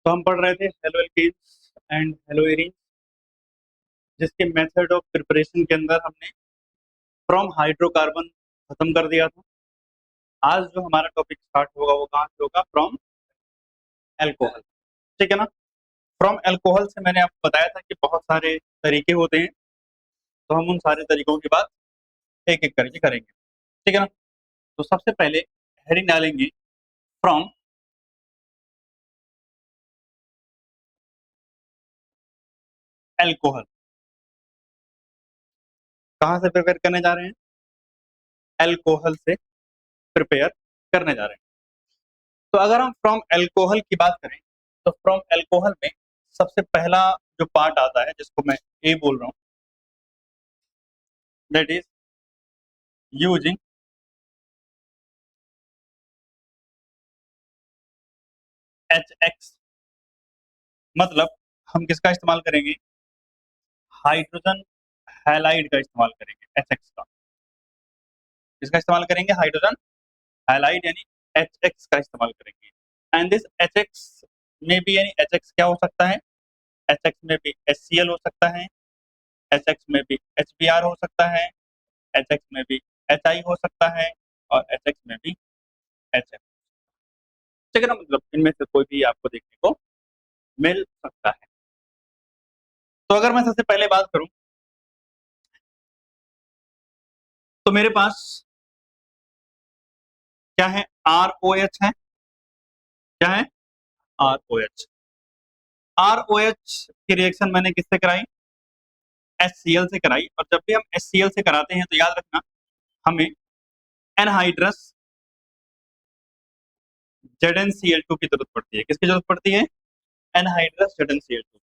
तो हम पढ़ रहे थे haloalkanes and haloarene, जिसके मेथड ऑफ प्रिपरेशन के अंदर हमने फ्रॉम हाइड्रोकार्बन खत्म कर दिया था। आज जो हमारा टॉपिक स्टार्ट होगा वो कहाँ से होगा? From alcohol. ठीक है ना? फ्रॉम एल्कोहल से मैंने आपको बताया था कि बहुत सारे तरीके होते हैं, तो हम उन सारे तरीकों की बात एक एक करके करेंगे। ठीक है ना? तो सबसे पहले हेडिंग डालेंगे फ्रॉम एल्कोहल। कहाँ से प्रिपेयर करने जा रहे हैं? एल्कोहल से प्रिपेयर करने जा रहे हैं। तो अगर हम फ्रॉम एल्कोहल की बात करें तो फ्रॉम एल्कोहल में सबसे पहला जो पार्ट आता है, जिसको मैं ए बोल रहा हूँ, दैट इज यूजिंग HX। मतलब हम किसका इस्तेमाल करेंगे? हाइड्रोजन हैलाइड का इस्तेमाल करेंगे, HX का। किसका इस्तेमाल करेंगे? हाइड्रोजन हैलाइड यानी HX का इस्तेमाल करेंगे। एंड दिस HX में भी, यानी HX क्या हो सकता है? HX में भी HCl हो सकता है, HX में भी HBr हो सकता है, HX में भी HI हो सकता है, और HX में भी HF। ठीक है ना? मतलब इनमें से कोई भी आपको देखने को मिल सकता है। तो अगर मैं सबसे पहले बात करूं तो मेरे पास क्या है? ROH है। क्या है? ROH। ROH की रिएक्शन मैंने किससे कराई? HCl से कराई। और जब भी हम HCl से कराते हैं तो याद रखना, हमें एनहाइड्रस ZnCl2 की जरूरत पड़ती है। किसकी जरूरत पड़ती है? Anhydrous ZnCl2।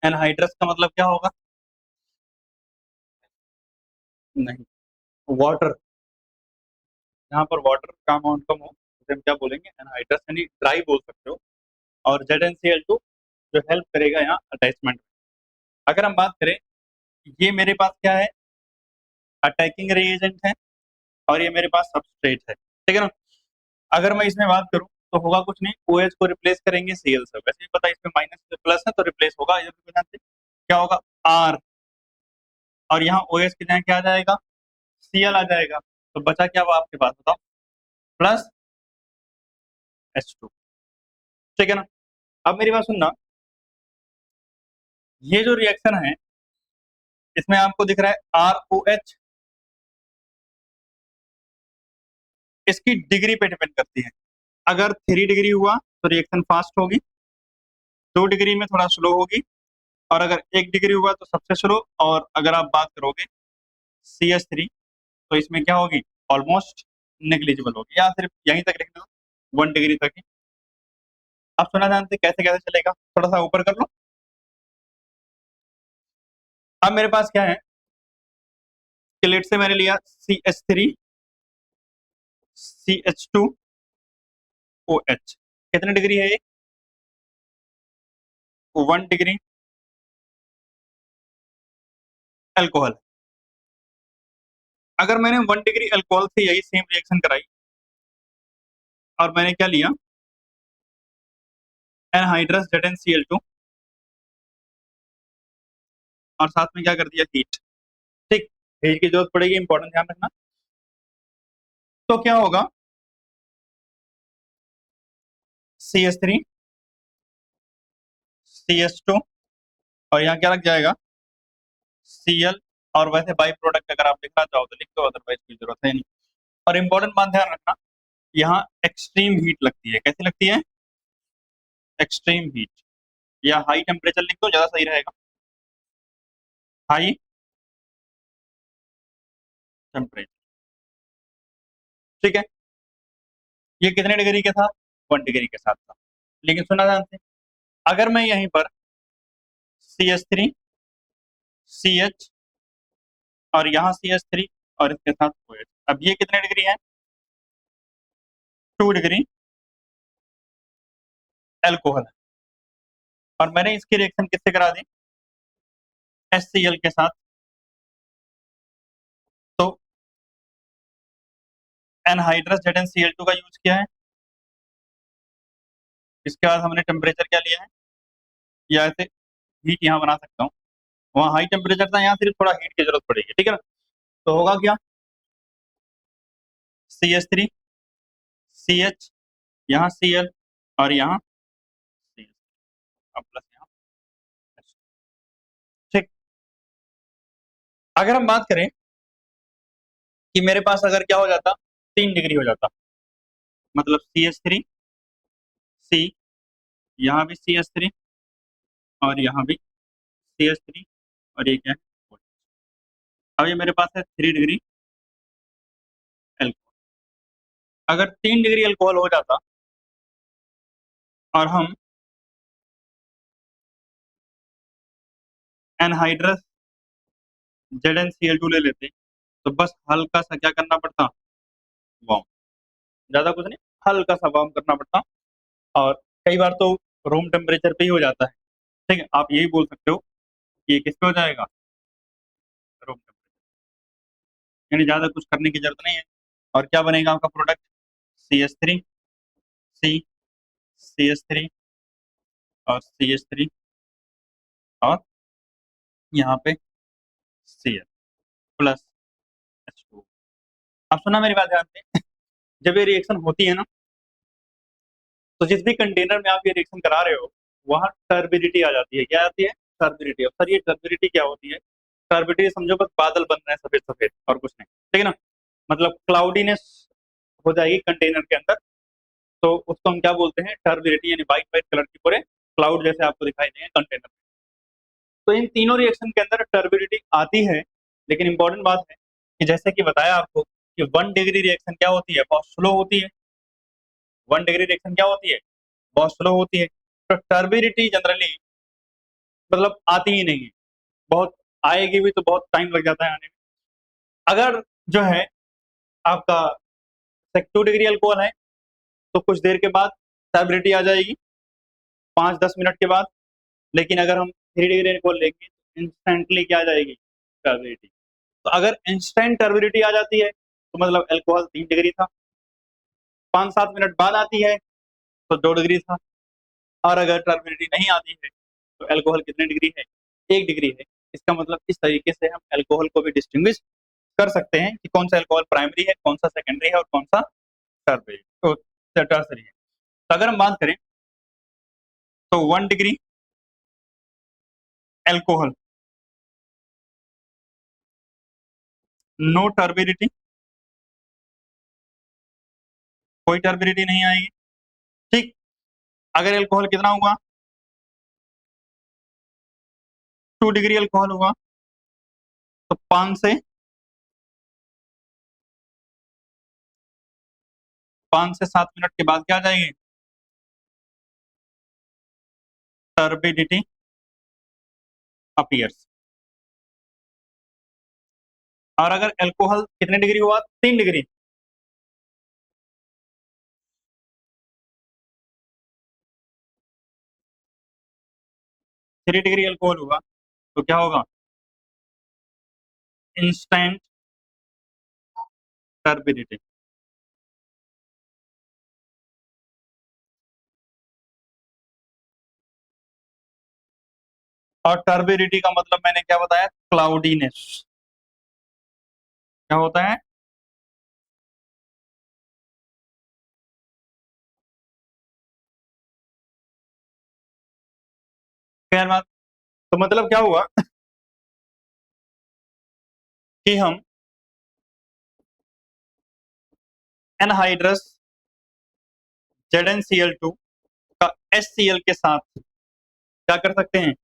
एनहाइड्रस का मतलब क्या होगा? नहीं, वाटर। यहाँ पर वाटर का अमाउंट कम हो तो हम क्या बोलेंगे? एनहाइड्रस, यानी ड्राई बोल सकते हो। और ZnCl2 जो हेल्प करेगा यहाँ अटैचमेंट में। अगर हम बात करें, ये मेरे पास क्या है? अटैकिंग रिएजेंट है, और ये मेरे पास सबस्ट्रेट है। ठीक है ना? अगर मैं इसमें बात करूं तो होगा कुछ नहीं, OH को रिप्लेस करेंगे Cl से। वैसे भी पता है इसमें माइनस से प्लस है तो रिप्लेस होगा, इधर की वजह से क्या होगा? R। और यहाँ OH की जगह क्या आ जाएगा? Cl आ जाएगा। तो बचा क्या वो आपके पास? बताओ। Plus H2। ठीक है ना? अब मेरी बात सुनना, ये जो रिएक्शन है इसमें आपको दिख रहा है ROH, इसकी डिग्री पे डिपेंड करती है। अगर 3 डिग्री हुआ तो रिएक्शन फास्ट होगी, 2 डिग्री में थोड़ा स्लो होगी, और अगर 1 डिग्री हुआ तो सबसे स्लो। और अगर आप बात करोगे CH3 तो इसमें क्या होगी? ऑलमोस्ट नेग्लिजिबल होगी, या सिर्फ यहीं तक लिखना, 1 डिग्री तक ही। आप सुना जानते कैसे कैसे चलेगा? थोड़ा सा ऊपर कर लो। अब मेरे पास क्या है? स्केलेट से मैंने लिया CH3 CH2OH। कितने डिग्री है ये? 1 डिग्री अल्कोहल। अगर मैंने 1 डिग्री अल्कोहल से यही सेम रिएक्शन कराई, और मैंने क्या लिया? एनहाइड्रस ZnCl2, और साथ में क्या कर दिया? हीट। ठीक, हीट की जरूरत पड़ेगी, इंपॉर्टेंट ध्यान रखना। तो क्या होगा? CH3 CH2, और यहाँ क्या लग जाएगा? Cl। और वैसे बाई प्रोडक्ट अगर आप लिखना चाहो तो लिख दो, अदरवाइज कोई जरूरत है नहीं। और इंपॉर्टेंट बात ध्यान रखना, यहाँ एक्सट्रीम हीट लगती है। कैसी लगती है? एक्सट्रीम हीट, या हाई टेम्परेचर लिख दो, ज्यादा सही रहेगा। High temperature. ठीक है? ये कितने डिग्री के था? 1 डिग्री के साथ था। लेकिन सुना जानते हैं, अगर मैं यहीं पर CH3 CH, और यहाँ CH3, और इसके साथ OH, अब ये कितने डिग्री है? 2 डिग्री एल्कोहल है। और मैंने इसकी रिएक्शन किससे करा दी? HCl के साथ। तो एनहाइड्रस ZnCl2 का यूज किया है, इसके बाद हमने टेम्परेचर क्या लिया है, या ऐसे हीट यहाँ बना सकता हूँ, वहाँ हाई टेम्परेचर था, यहाँ सिर्फ थोड़ा हीट की जरूरत पड़ेगी, ठीक है ना। तो होगा क्या, CH3 CH, यहाँ Cl, और यहाँ CH, अब प्लस यहाँ H। ठीक, अगर हम बात करें कि मेरे पास अगर क्या हो जाता, 3 डिग्री हो जाता, मतलब CH3 C, यहाँ भी CH3 और यहाँ भी CH3, और ये क्या है, अब ये मेरे पास है 3 डिग्री एल्कोहल। अगर 3 डिग्री एल्कोहल हो जाता और हम एनहाइड्रस ZnCl2 ले लेते, तो बस हल्का सा क्या करना पड़ता, वार्म, ज्यादा कुछ नहीं, हल्का सा वार्म करना पड़ता, और कई बार तो रूम टेम्परेचर पे ही हो जाता है, ठीक है। आप यही बोल सकते हो कि ये किस पे हो जाएगा, रूम टेम्परेचर, यानी ज्यादा कुछ करने की जरूरत नहीं है। और क्या बनेगा आपका प्रोडक्ट, CH3 C, CH3 और CH3, और यहाँ पे Cl प्लस H2। आप सुना मेरी बात ध्यान से, जब ये रिएक्शन होती है ना, तो जिस भी कंटेनर में आप ये रिएक्शन करा रहे हो, वहां टर्बिडिटी आ जाती है। क्या आती है, टर्बिडिटी। अब सर ये टर्बिडिटी क्या होती है, टर्बिडिटी समझो बस बादल बन रहे हैं सफेद सफेद, और कुछ नहीं, ठीक है ना, मतलब क्लाउडीनेस हो जाएगी कंटेनर के अंदर, तो उसको हम क्या बोलते हैं, टर्बिडिटी, यानी व्हाइट व्हाइट कलर की पूरे क्लाउड जैसे आपको दिखाई देंगे कंटेनर में। तो इन तीनों रिएक्शन के अंदर टर्बिडिटी आती है, लेकिन इंपॉर्टेंट बात है कि जैसे कि बताया आपको कि 1 डिग्री रिएक्शन क्या होती है, बहुत स्लो होती है। 1 डिग्री रिएक्शन क्या होती है, बहुत स्लो होती है। तो टर्बिडिटी जनरली मतलब आती ही नहीं है, बहुत आएगी भी तो बहुत टाइम लग जाता है आने में। अगर जो है आपका 2 डिग्री अल्कोहल है, तो कुछ देर के बाद टर्बिडिटी आ जाएगी, 5-10 मिनट के बाद। लेकिन अगर हम 3 डिग्री अल्कोहल लेंगे तो इंस्टेंटली क्या आ जाएगी, टर्बिडिटी। तो अगर इंस्टेंट टर्बिडिटी आ जाती है तो मतलब अल्कोहल 3 डिग्री था, 5-7 मिनट बाद आती है तो 2 डिग्री था, और अगर टर्बिडिटी नहीं आती है तो अल्कोहल कितने डिग्री है, 1 डिग्री है। इसका मतलब इस तरीके से हम अल्कोहल को भी डिस्टिंग्विश कर सकते हैं कि कौन सा अल्कोहल प्राइमरी है, कौन सा सेकेंडरी है, और कौन सा टर्सरी तो टर्सरी है। तो अगर हम बात करें तो 1 डिग्री एल्कोहल, नो टर्बिडिटी, कोई टर्बिडिटी नहीं आएगी, ठीक। अगर एल्कोहल कितना हुआ, 2 डिग्री एल्कोहल हुआ, तो 5 से 7 मिनट के बाद क्या आ जाएगी, टर्बिडिटी अपीयर्स। और अगर एल्कोहल कितने डिग्री हुआ, 3 डिग्री, 3 डिग्री एल्कोहल हुआ, तो क्या होगा, इंस्टेंट टर्बिडिटी। और टर्बिडिटी का मतलब मैंने क्या बताया, क्लाउडीनेस। क्या होता है, खैर बात, तो मतलब क्या हुआ कि हम एनहाइड्रस ZnCl2 का HCl के साथ क्या कर सकते हैं,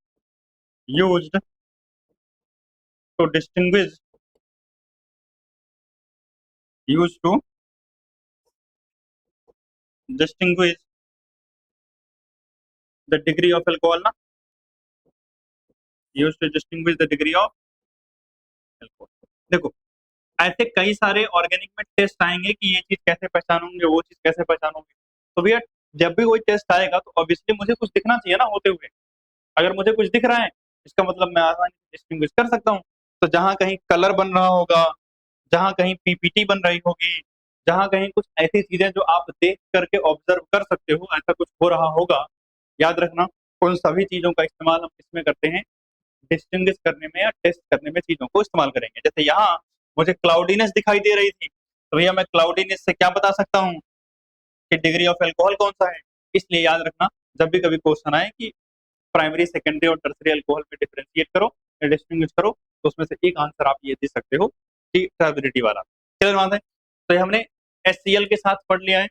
used to distinguish, use to distinguish the degree of alcohol ना, use to distinguish the degree of alcohol. देखो, ऐसे कई सारे ऑर्गेनिक में टेस्ट आएंगे कि ये चीज कैसे पहचानूंगे, वो चीज कैसे पहचानूंगे। तो भैया जब भी कोई टेस्ट आएगा तो ऑब्वियसली मुझे कुछ दिखना चाहिए ना होते हुए। अगर मुझे कुछ दिख रहा है, इसका मतलब मैं आसानी से डिस्टिंग्विश कर सकता हूँ। तो जहां कहीं कलर बन रहा होगा, जहां कहीं पीपीटी बन रही होगी, जहां कहीं कुछ ऐसी चीजें जो आप देख करके ऑब्जर्व कर सकते हो, ऐसा कुछ हो रहा होगा, याद रखना उन सभी चीजों का इस्तेमाल हम इसमें करते हैं, डिस्टिंग्विश करने में या टेस्ट करने में चीजों को इस्तेमाल करेंगे। जैसे यहाँ मुझे क्लाउडीनेस दिखाई दे रही थी, तो भैया मैं क्लाउडीनेस से क्या बता सकता हूँ कि डिग्री ऑफ एल्कोहल कौन सा है। इसलिए याद रखना, जब भी कभी क्वेश्चन आए कि प्राइमरी सेकेंडरी और टर्सरी अल्कोहल में डिफरेंशिएट करो या डिस्टिंग्विश करो, तो उसमें से एक आंसर आप ये दे सकते हो कि ट्राइबिलिटी वाला। चलो बात है, तो ये हमने HCl के साथ पढ़ लिया है।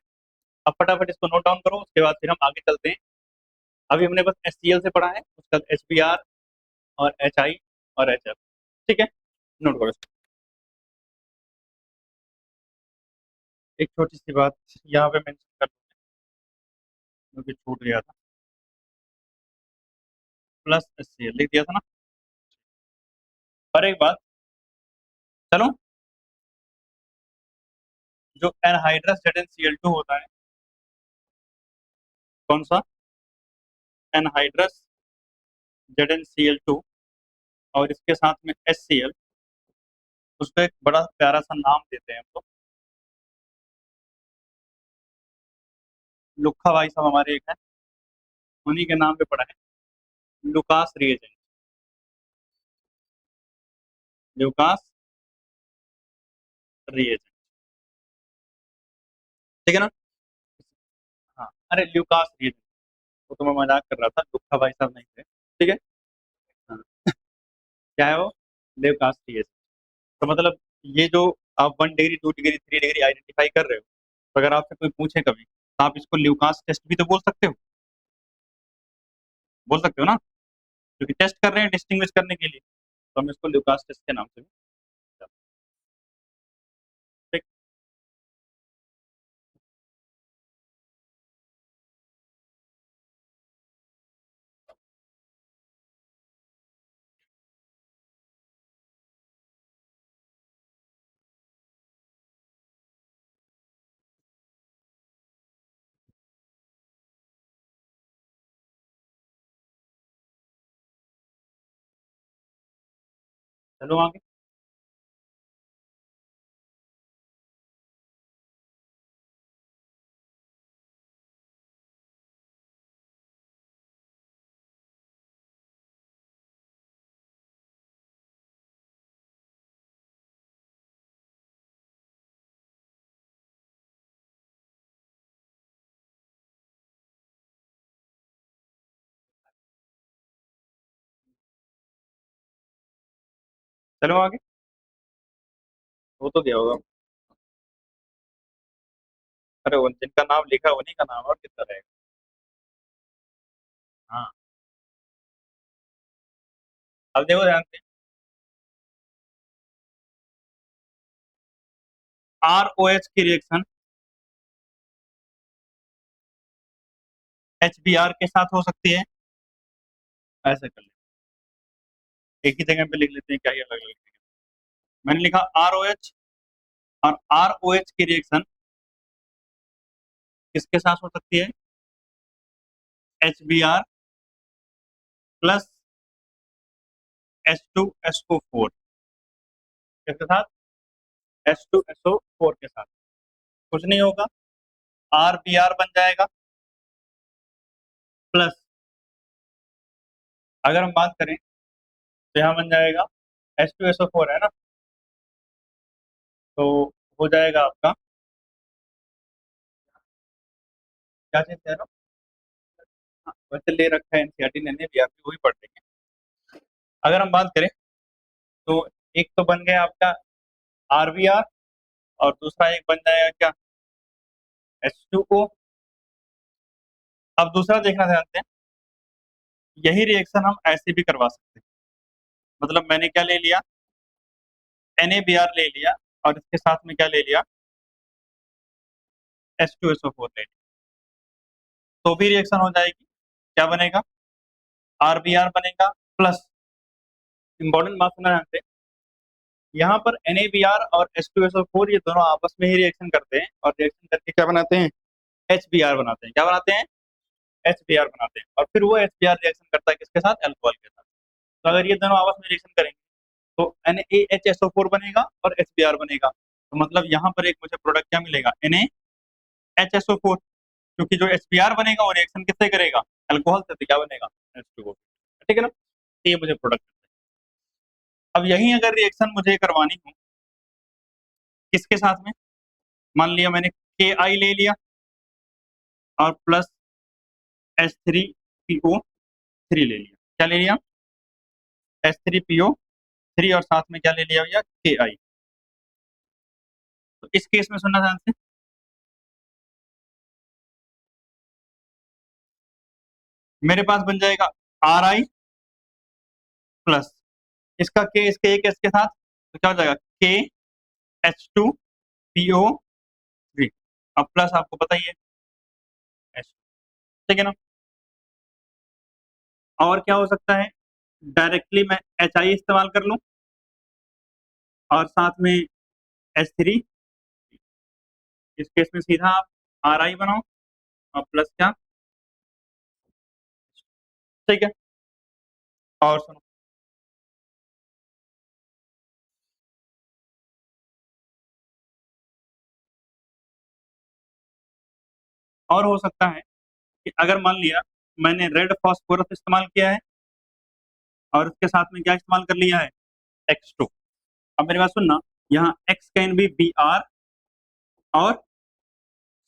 अब फटाफट इसको नोट डाउन करो, उसके बाद फिर हम आगे चलते हैं। अभी हमने बस HCl से पढ़ा है, उसका HBr और HI और HF, ठीक है, नोट करो। एक छोटी सी बात यहाँ पे मेंशन कर दूं, क्योंकि छूट गया था, प्लस HCl लिख दिया था ना। और एक बात, चलो, जो एनहाइड्रस ZnCl2 होता है, कौन सा, एनहाइड्रस ZnCl2, और इसके साथ में HCl, उसको एक बड़ा प्यारा सा नाम देते हैं हम लोग। लुक्खा भाई साहब हमारे एक है, उन्हीं के नाम पे पड़ा है, लुकास रिएजेंट, लुकास रिएजेंट, ठीक है ना। हाँ, अरे ल्यूकास रिएजेंट, वो तो मैं मजाक कर रहा था, लुक्खा भाई साहब नहीं थे, ठीक है। हाँ, क्या है वो, ल्यूकास रिएजेंट। तो मतलब ये जो आप 1 डिग्री 2 डिग्री 3 डिग्री आइडेंटिफाई कर रहे हो, तो अगर आपसे कोई पूछे कभी, तो आप इसको ल्यूकास टेस्ट भी तो बोल सकते हो, बोल सकते हो ना, क्योंकि टेस्ट कर रहे हैं डिस्टिंग्विश करने के लिए, तो हम इसको ल्यूकास टेस्ट के नाम से भी, ठीक। चलो आगे। चलो आगे, वो तो क्या होगा, अरे वो जिनका नाम लिखा है उन्हीं का नाम, और कितना रहेगा। हाँ, अब देखो ध्यान से, ROH की रिएक्शन HBr के साथ हो सकती है, ऐसे कर ले, एक ही जगह पे लिख लेते हैं, क्या ही अलग अलग लिखेंगे। मैंने लिखा ROH, और ROH की रिएक्शन किसके साथ हो सकती है, HBr प्लस H2SO4, किसके साथ, H2SO4 के साथ, कुछ नहीं होगा, RBr बन जाएगा, प्लस अगर हम बात करें तो यहाँ बन जाएगा H2SO4 है ना, तो हो जाएगा आपका, क्या चीज कह रहा हूँ, हाँ, वैसे ले रखा है एनसीईआरटी ने भी, आप वही पढ़ लेंगे। अगर हम बात करें तो एक तो बन गया आपका RBr, और दूसरा एक बन जाएगा क्या, H2O। अब दूसरा देखना ध्यान से, यही रिएक्शन हम ऐसे भी करवा सकते हैं, मतलब मैंने क्या ले लिया, NaBr ले लिया, और इसके साथ में क्या ले लिया, H2SO4 ले लिया, तो भी रिएक्शन हो जाएगी, क्या बनेगा, RBr बनेगा, प्लस इंपॉर्टेंट बात सुना ध्यान से, यहाँ पर NaBr और H2SO4 ये दोनों आपस में ही रिएक्शन करते हैं, और रिएक्शन करके क्या बनाते हैं, HBr बनाते हैं, क्या बनाते हैं, HBr बनाते हैं, और फिर वो HBr रिएक्शन करता है किसके साथ, अल्कोहल के साथ। तो अगर ये दोनों आपस में रिएक्शन करेंगे तो NaHSO4 बनेगा और HBr बनेगा, तो मतलब यहाँ पर एक मुझे प्रोडक्ट क्या मिलेगा, NaHSO4, क्योंकि जो HBr बनेगा वो रिएक्शन किससे करेगा, अल्कोहल से, तो क्या बनेगा, H2O। ठीक है ना, तो ये मुझे प्रोडक्ट। अब यही अगर रिएक्शन मुझे करवानी हो किसके साथ में, मान लिया मैंने Ki ले लिया और प्लस H3PO3 ले लिया, क्या ले लिया, H3PO3, और साथ में क्या ले लिया भैया, Ki। तो इस केस में सुनना ध्यान से, मेरे पास बन जाएगा Ri प्लस इसका K, इसके एक S के साथ, तो क्या हो जाएगा, KH2PO3, अब प्लस आपको पता ही है H, ठीक है ना। और क्या हो सकता है, डायरेक्टली मैं HI इस्तेमाल कर लूं और साथ में H3, इस केस में सीधा आप Ri बनाओ और प्लस क्या, ठीक है। और सुनो, और हो सकता है कि अगर मान लिया मैंने रेड फास्फोरस इस्तेमाल किया है और उसके साथ में क्या इस्तेमाल कर लिया है, X2। अब मेरी बात सुनना, यहाँ X कैन बी Br और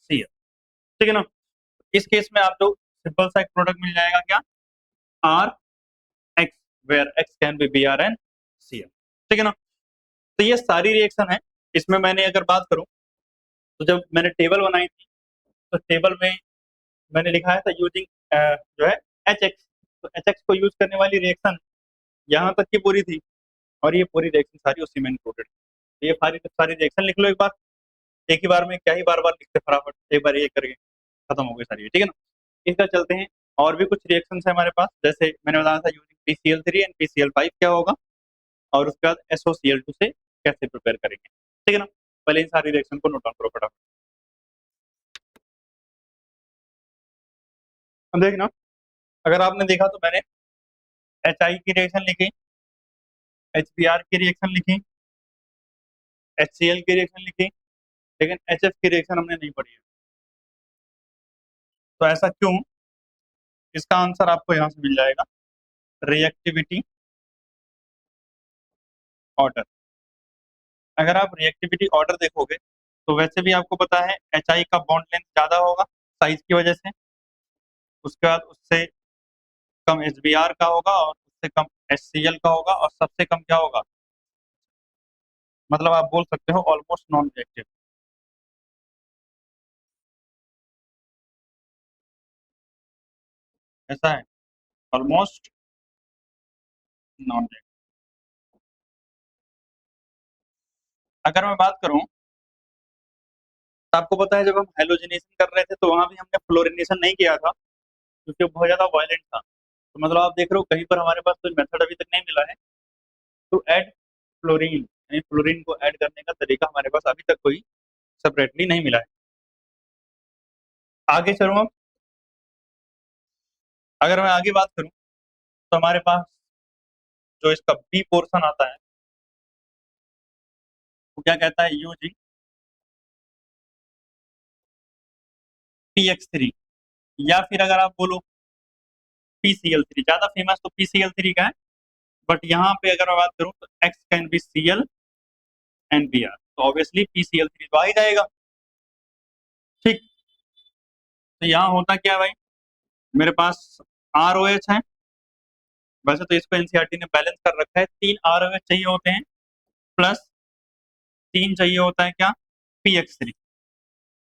Cl, ठीक है ना। इस केस में आपको सिंपल सा एक प्रोडक्ट मिल जाएगा, क्या, R X, where X can be Br and Cl, ठीक है ना। तो ये सारी रिएक्शन है। इसमें मैंने अगर बात करूं तो जब मैंने टेबल बनाई थी तो टेबल में मैंने लिखाया था यूजिंग जो है HX, तो HX को यूज करने वाली रिएक्शन यहाँ तक की पूरी थी, और ये पूरी रिएक्शन सारी उसी में इंक्लूडेड। ये सारी सारी रिएक्शन लिख लो एक बार, एक ही बार में, क्या ही बार बार लिखते फटाफट, एक बार ये करके खत्म हो गई सारी, ठीक है ना। इसका चलते हैं, और भी कुछ रिएक्शन है हमारे पास, जैसे मैंने बताया था यूजिंग PCl3 एंड PCl5 क्या होगा, और उसके बाद SOCl2 से कैसे प्रिपेयर करेंगे, ठीक है ना। पहले इन सारी रिएक्शन को नोट डाउन करो फटाफट। अब देखना, अगर आपने देखा तो मैंने HI की रिएक्शन लिखी, HBr की रिएक्शन लिखी, HCl की रिएक्शन लिखी, लेकिन HF की रिएक्शन हमने नहीं पढ़ी है। तो ऐसा क्यों, इसका आंसर आपको यहाँ से मिल जाएगा, रिएक्टिविटी ऑर्डर। अगर आप रिएक्टिविटी ऑर्डर देखोगे तो वैसे भी आपको पता है HI का बॉन्ड लेंथ ज्यादा होगा साइज की वजह से, उसके बाद उससे कम HBr का होगा और उससे कम HCl का होगा, और सबसे कम क्या होगा, मतलब आप बोल सकते हो ऑलमोस्ट नॉन रिएक्टिव, ऐसा है, ऑलमोस्ट नॉन रिएक्टिव। अगर मैं बात करूं तो आपको पता है जब हम हेलोजिनेशन कर रहे थे तो वहां भी हमने फ्लोरिनेशन नहीं किया था, क्योंकि वो बहुत ज्यादा वायलेंट था। तो मतलब आप देख रहे हो कहीं पर हमारे पास कोई मेथड अभी तक नहीं मिला है टू ऐड फ्लोरीन, यानी फ्लोरीन को ऐड करने का तरीका हमारे पास अभी तक कोई सेपरेटली नहीं मिला है। आगे चलूँ अब, अगर मैं आगे बात करूं तो हमारे पास जो इसका बी पोर्शन आता है वो क्या कहता है, UgPX3, या फिर अगर आप बोलो PCl3, ज्यादा फेमस तो PCl3 का है, बट यहाँ पे अगर मैं बात करूं तो X can B Cl and Br, तो ऑब्वियसली PCl3 तो आ ही जाएगा, ठीक। तो यहाँ होता क्या है भाई, मेरे पास ROH है, वैसे तो इसको एनसीईआरटी ने बैलेंस कर रखा है, 3 ROH चाहिए होते हैं, प्लस 3 चाहिए होता है क्या, PX3,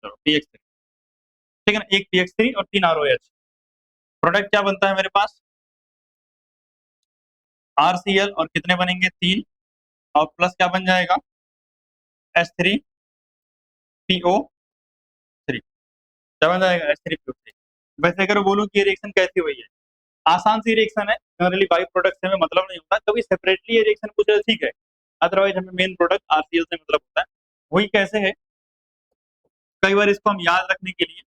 चलो PX3, ठीक है ना, एक PX3 और 3 ROH, प्रोडक्ट क्या बनता है मेरे पास, RCl, और कितने बनेंगे, 3, और प्लस क्या बन जाएगा, H3PO3, क्या बन जाएगा, H3PO3। वैसे अगर बोलूँ कि ये रिएक्शन कैसी हुई है, आसान सी रिएक्शन है, जनरली बाई प्रोडक्ट से हमें मतलब नहीं होता, कभी सेपरेटली ये रिएक्शन पूछे ठीक है, अदरवाइज हमें मेन प्रोडक्ट RCl से मतलब होता है। वही कैसे है, कई बार इसको हम याद रखने के लिए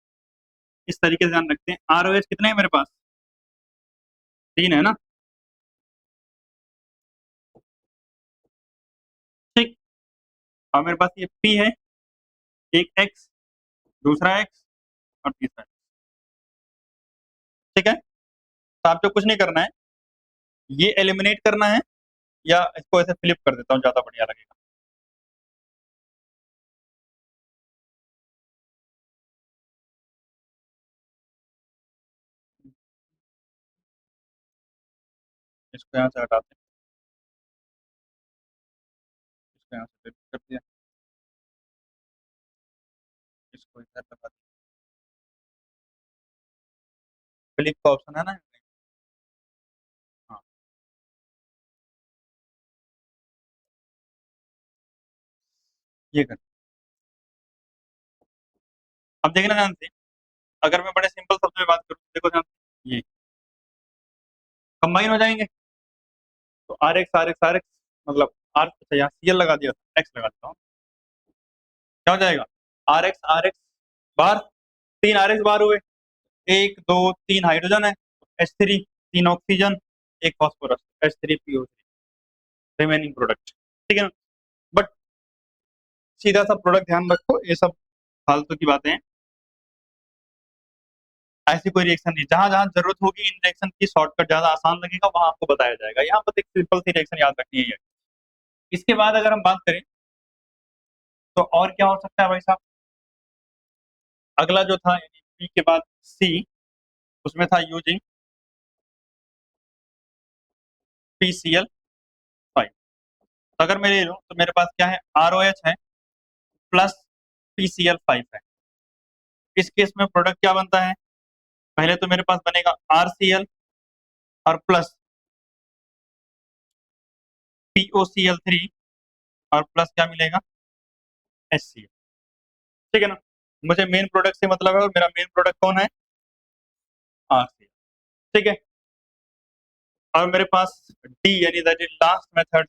इस तरीके से ध्यान रखते हैं, ROH कितने हैं मेरे पास, 3 है ना, ठीक। और मेरे पास ये P है, एक X, दूसरा X और तीसरा X। ठीक है, तो आपको कुछ नहीं करना है, ये एलिमिनेट करना है, या इसको ऐसे फ्लिप कर देता हूँ, ज्यादा बढ़िया लगेगा। इसको यहाँ से हटाते हैं, इसको यहाँ से फ्लिप कर दिया, इसको इधर लगा दिया। फ्लिप का ऑप्शन है ना, हाँ, ये कर। अब देखना ध्यान से, अगर मैं बड़े सिंपल शब्द में बात करूँ, देखो ध्यान से, ये कंबाइन हो जाएंगे, तो आर एक्स मतलब आर, अच्छा यहाँ सी एल लगा दिया, एक्स लगा देता हूँ, क्या हो जाएगा, आर एक्स बार, तीन आर एक्स बार हुए, एक दो तीन हाइड्रोजन है, H3, तीन ऑक्सीजन, एक फॉस्फोरस, H3PO3, रिमेनिंग प्रोडक्ट। ठीक है ना, बट सीधा सा प्रोडक्ट ध्यान रखो, ये सब फालतू की बातें हैं। ऐसी कोई रिएक्शन नहीं, जहां जहां जरूरत होगी इन रिएक्शन की, शॉर्टकट ज्यादा आसान लगेगा, वहां आपको बताया जाएगा। यहाँ पर एक सिंपल सी रिएक्शन याद रखनी है। इसके बाद अगर हम बात करें तो और क्या हो सकता है भाई साहब, अगला जो था यानी पी के बाद सी, उसमें था यूजिंग PCl5। तो अगर मैं ले लूँ तो मेरे पास क्या है, ROH है प्लस PCl5 है। इस केस में प्रोडक्ट क्या बनता है, पहले तो मेरे पास बनेगा RCl और प्लस POCl3 और प्लस क्या मिलेगा, HCl। ठीक है ना, मुझे मेन प्रोडक्ट से मतलब है, और मेरा मेन प्रोडक्ट कौन है, RCl। ठीक है, और मेरे पास डी यानी that is last method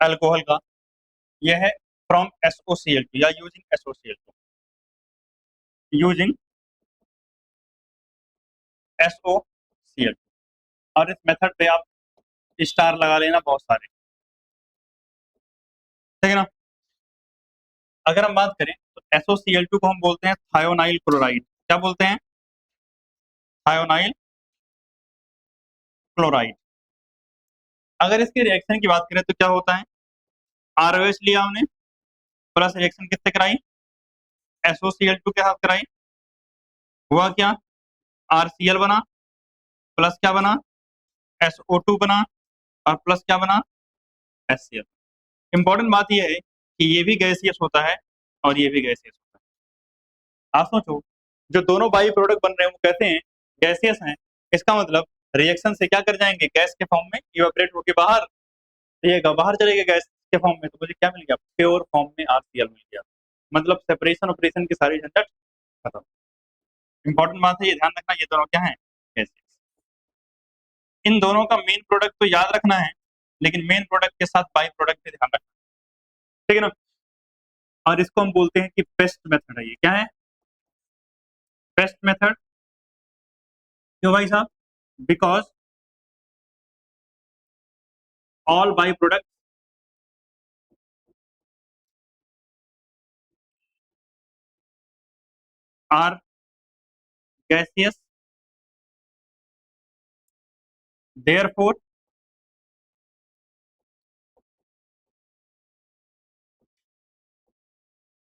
alcohol का, यह है फ्रॉम SOCl2 या यूजिंग SOCl2, यूजिंग SOCl। और इस मेथड पे आप स्टार लगा लेना बहुत सारे। ठीक है ना, अगर हम बात करें तो SOCl2 को हम बोलते हैं थायोनाइल क्लोराइड। क्या बोलते हैं, थायोनाइल क्लोराइड। अगर इसके रिएक्शन की बात करें तो क्या होता है, ROH लिया हमने, प्लस रिएक्शन किससे कराई, SOCl2 के साथ कराई, हुआ क्या, RCl बना, प्लस क्या बना, SO2 बना, और प्लस क्या बना, HCl। इंपॉर्टेंट बात यह है कि ये भी गैसियस होता है और ये भी गैसियस होता है। आप सोचो, जो दोनों बाई प्रोडक्ट बन रहे हैं वो कहते हैं गैसियस हैं, इसका मतलब रिएक्शन से क्या कर जाएंगे, गैस के फॉर्म में इवेपोरेट होके बाहर, ये बाहर चले गए गैस के फॉर्म में, तो मुझे क्या मिल गया, प्योर फॉर्म में RCl मिल गया। मतलब सेपरेशन ऑपरेशन की सारी झंझट खत्म। इंपॉर्टेंट बात है, ये ध्यान रखना, ये दोनों क्या है, गैसियस। इन दोनों का मेन प्रोडक्ट तो याद रखना है, लेकिन मेन प्रोडक्ट के साथ बाई प्रोडक्ट भी ध्यान रखना। ठीक है ना, और इसको हम बोलते हैं कि बेस्ट मेथड है, ये क्या है, बेस्ट मेथड। क्यों भाई साहब, because all by product are gaseous, therefore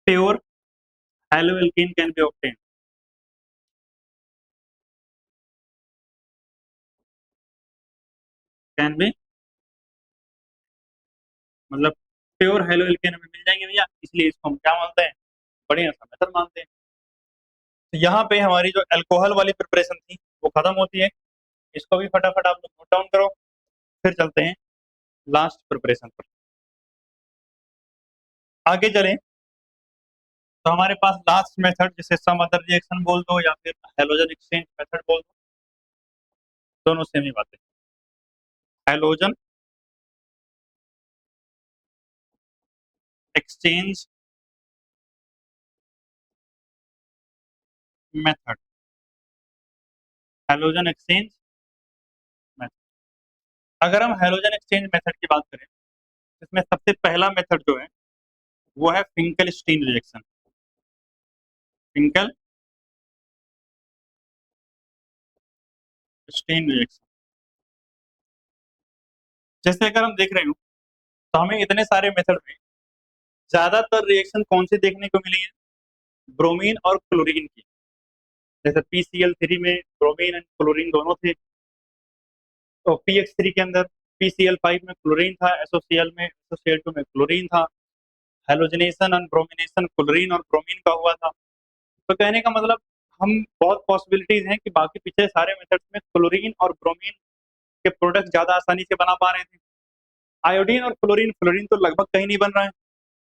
pure haloalkane can be obtained, can be, मतलब प्योर हेलोएल्केन हमें मिल जाएंगे भैया, इसलिए इसको हम क्या मानते हैं, बढ़िया सा मेथड मानते हैं। तो यहाँ पे हमारी जो अल्कोहल वाली प्रिपरेशन थी वो खत्म होती है, इसको भी फटाफट आप लोग नोट डाउन करो, फिर चलते हैं लास्ट प्रिपरेशन पर। आगे चलें तो हमारे पास लास्ट मेथड, जिसे सम अदर रिएक्शन बोल दो या फिर हेलोजन एक्सचेंज मेथड बोल दो, दोनों सेम ही बातें, halogen exchange method, halogen exchange method. अगर हम हेलोजन एक्सचेंज मेथड की बात करें, इसमें सबसे पहला मेथड जो है वो है फिंकलस्टीन रिएक्शन। Finkelstein reaction. जैसे अगर हम देख रहे हो तो हमें इतने सारे मेथड में ज्यादातर रिएक्शन कौन सी देखने को मिली है? ब्रोमीन और क्लोरीन की। जैसे PCl3 में ब्रोमीन एंड क्लोरीन दोनों थे, तो PX3 के अंदर PCl5 में क्लोरीन था, SOCl में SOCl2 में क्लोरीन था। हेलोजनेशन एंड ब्रोमिनेशन क्लोरीन और ब्रोमीन का हुआ था। तो कहने का मतलब हम बहुत पॉसिबिलिटीज हैं कि बाकी पिछले सारे मेथड्स में क्लोरीन और ब्रोमीन के प्रोडक्ट ज्यादा आसानी से बना पा रहे थे। आयोडीन और क्लोरीन, फ्लोरीन तो लगभग कहीं नहीं बन रहा है,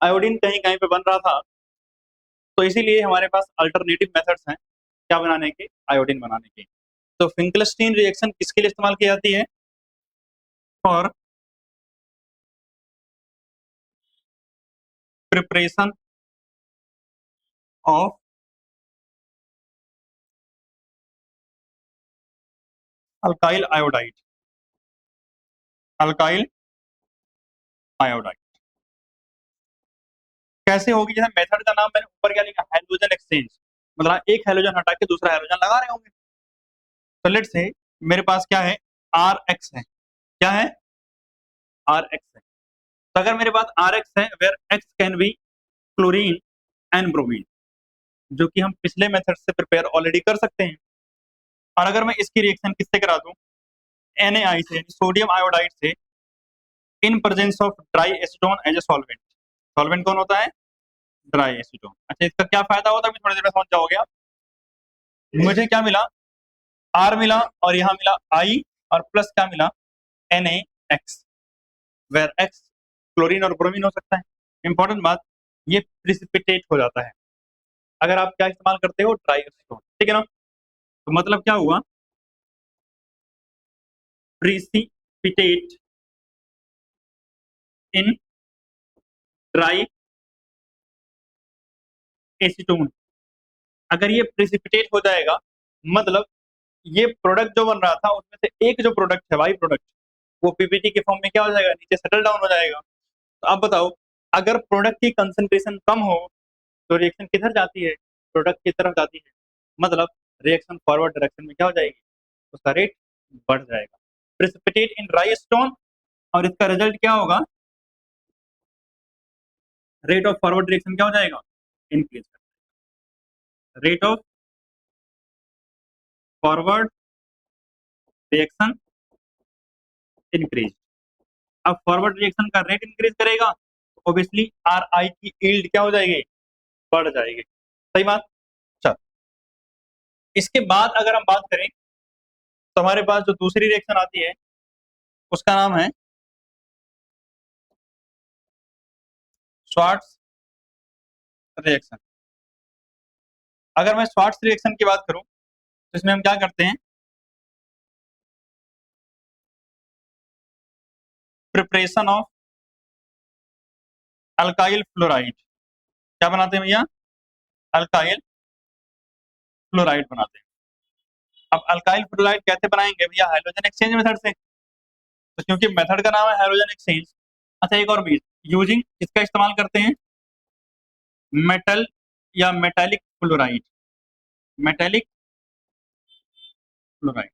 आयोडीन कहीं कहीं पे बन रहा था। तो इसीलिए हमारे पास अल्टरनेटिव मेथड्स हैं क्या बनाने के, आयोडीन बनाने के। तो फिंकलस्टीन रिएक्शन किसके लिए इस्तेमाल की जाती है? For preparation of alkyl iodide. Alkyl iodide कैसे होगी? जैसे मेथड का नाम मैंने ऊपर क्या लिखा, हाइड्रोजन एक्सचेंज, मतलब एक हाइड्रोजन हटा के दूसरा हाइड्रोजन लगा रहे होंगे। तो लेट्स से मेरे पास क्या है, आर एक्स है। क्या है? आर एक्स है। तो अगर मेरे पास आर एक्स है, where X can be chlorine and bromine, जो कि हम पिछले मेथड से प्रिपेयर ऑलरेडी कर सकते हैं। और अगर मैं इसकी रिएक्शन किससे करा दूं, NaI से, सोडियम आयोडाइड से, in presence of dry acetone as a solvent. Solvent कौन होता है? Dry acetone. अच्छा, इसका क्या फायदा होता है अभी थोड़ी देर में समझ जाओगे आप। मुझे क्या मिला? आर मिला, और यहाँ मिला आई, और प्लस क्या मिला? NaX, वेर एक्स क्लोरीन और ब्रोमीन हो सकता है। इंपॉर्टेंट बात, ये प्रिसिपिटेट हो जाता है अगर आप क्या इस्तेमाल करते हो, ड्राई एसीटोन, ठीक है ना। तो मतलब क्या हुआ, प्रिसिपिटेट इन ड्राई एसीटोन। अगर ये प्रिसिपिटेट हो जाएगा, मतलब ये प्रोडक्ट जो बन रहा था उसमें से एक जो प्रोडक्ट है, बाई प्रोडक्ट, वो PPT के फॉर्म में क्या हो जाएगा, नीचे सेटल डाउन हो जाएगा। तो आप बताओ, अगर प्रोडक्ट की कंसंट्रेशन कम हो तो रिएक्शन किधर जाती है? प्रोडक्ट की तरफ जाती है। मतलब रिएक्शन फॉरवर्ड डायरेक्शन में क्या हो जाएगी, उसका रेट बढ़ जाएगा। प्रिसिपिटेट इन ड्राई स्टोन, और इसका रिजल्ट क्या होगा, रेट ऑफ फॉरवर्ड रिएक्शन क्या हो जाएगा, increase. Rate of forward reaction increase. अब फॉरवर्ड रिएक्शन का रेट इंक्रीज करेगा तो ऑब्वियसली RI की यील्ड क्या हो जाएगी, बढ़ जाएगी। सही बात। चल, इसके बाद अगर हम बात करें तो हमारे पास जो दूसरी रिएक्शन आती है उसका नाम है श्वार्ट्ज रिएक्शन। अगर मैं श्वार्ट्ज रिएक्शन की बात करूं तो इसमें हम क्या करते हैं, प्रिपरेशन ऑफ अल्काइल फ्लोराइड। क्या बनाते हैं भैया? अल्काइल फ्लोराइड बनाते हैं। अब अल्काइल फ्लोराइड कैसे बनाएंगे भैया? हाइड्रोजन एक्सचेंज मेथड से। तो क्योंकि मेथड का नाम है हाइड्रोजन एक्सचेंज। अच्छा, एक और भी, यूजिंग इसका इस्तेमाल करते हैं मेटल या मेटालिक फ्लोराइड। Metallic fluoride.